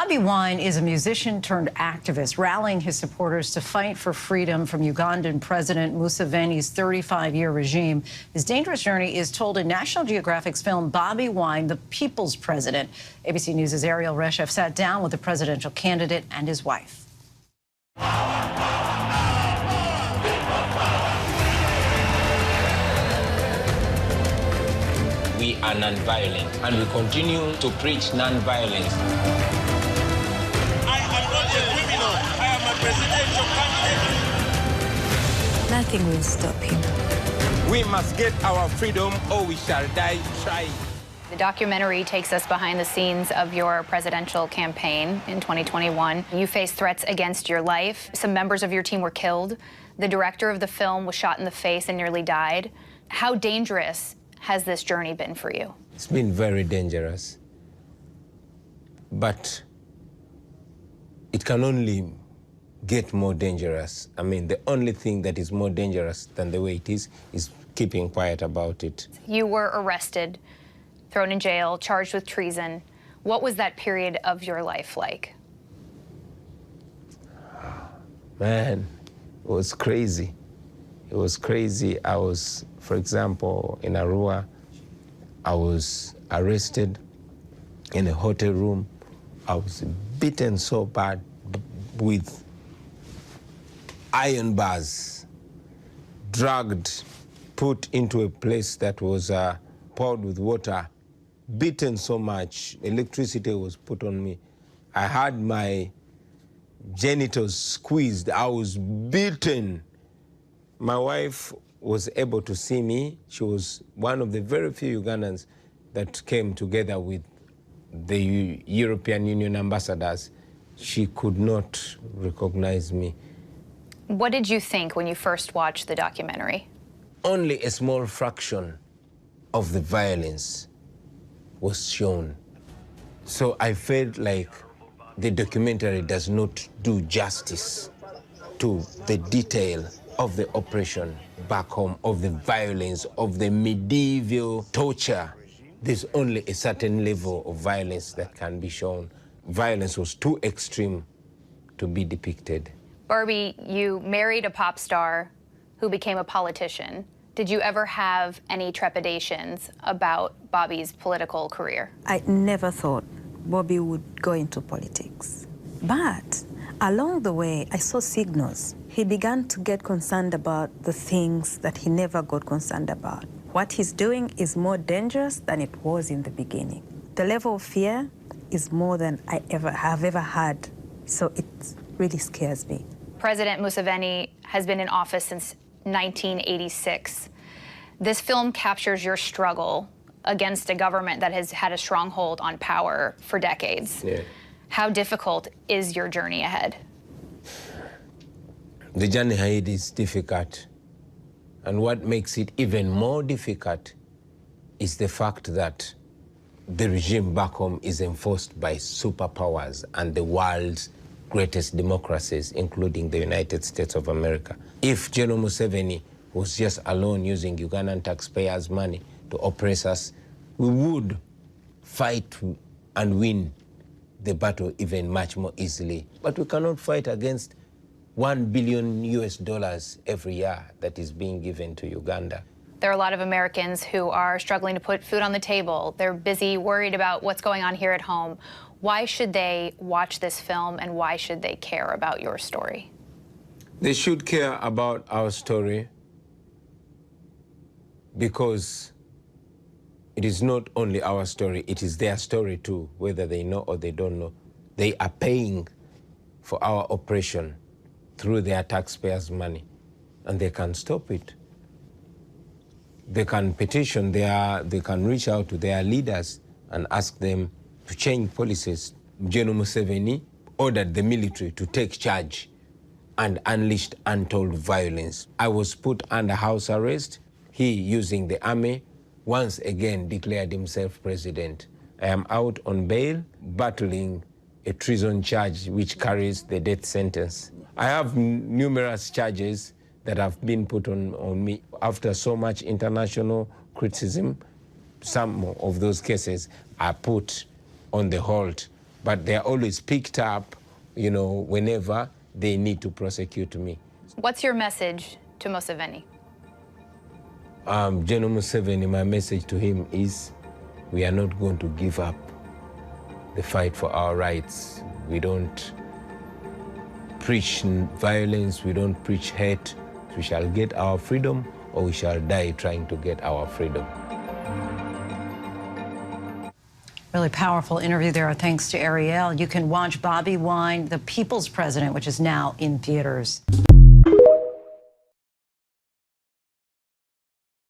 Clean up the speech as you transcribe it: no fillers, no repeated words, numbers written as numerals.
Bobi Wine is a musician turned activist, rallying his supporters to fight for freedom from Ugandan President Museveni's 35-year regime. His dangerous journey is told in National Geographic's film Bobi Wine, the People's President. ABC News' Ariel Reshef sat down with the presidential candidate and his wife. We are non-violent, and we continue to preach non-violence. I am not a criminal. I am a presidential candidate. Nothing will stop him. We must get our freedom or we shall die trying. The documentary takes us behind the scenes of your presidential campaign in 2021. You faced threats against your life. Some members of your team were killed. The director of the film was shot in the face and nearly died. How dangerous has this journey been for you? It's been very dangerous, but it can only get more dangerous. I mean, the only thing that is more dangerous than the way it is keeping quiet about it. You were arrested, thrown in jail, charged with treason. What was that period of your life like? Man, it was crazy. It was crazy. I was, for example, in Arua, I was arrested in a hotel room. I was beaten so bad with iron bars, dragged, put into a place that was poured with water, beaten so much, electricity was put on me. I had my genitals squeezed, I was beaten. My wife was able to see me. She was one of the very few Ugandans that came together with the European Union ambassadors. She could not recognize me. What did you think when you first watched the documentary? Only a small fraction of the violence was shown. So I felt like the documentary does not do justice to the detail of the operation back home, of the violence, of the medieval torture. There's only a certain level of violence that can be shown. Violence was too extreme to be depicted. Barbie, you married a pop star who became a politician. Did you ever have any trepidations about Bobby's political career? I never thought Bobby would go into politics. But along the way, I saw signals. He began to get concerned about the things that he never got concerned about. What he's doing is more dangerous than it was in the beginning. The level of fear is more than I have ever had, so it really scares me. President Museveni has been in office since 1986. This film captures your struggle against a government that has had a stronghold on power for decades. Yeah. How difficult is your journey ahead? The journey ahead is difficult. And what makes it even more difficult is the fact that the regime back home is enforced by superpowers and the world's greatest democracies, including the United States of America. If General Museveni was just alone using Ugandan taxpayers' money to oppress us, we would fight and win the battle even much more easily. But we cannot fight against $1 billion every year that is being given to Uganda. There are a lot of Americans who are struggling to put food on the table. They're busy, worried about what's going on here at home. Why should they watch this film, and why should they care about your story? They should care about our story because it is not only our story, it is their story too, whether they know or they don't know. They are paying for our oppression through their taxpayers' money, and they can stop it. They can petition, they can reach out to their leaders and ask them to change policies. General Museveni ordered the military to take charge and unleashed untold violence. I was put under house arrest. He, using the army, once again declared himself president. I am out on bail, battling a treason charge which carries the death sentence. I have numerous charges that have been put on me. After so much international criticism, some of those cases are put on the hold but they're always picked up, you know, whenever they need to prosecute me. What's your message to Museveni? General Museveni, my message to him is we are not going to give up the fight for our rights. We don't preach violence, we don't preach hate. We shall get our freedom or we shall die trying to get our freedom. Really powerful interview there. Thanks to Ariel. You can watch Bobby Wine, The People's President, which is now in theaters.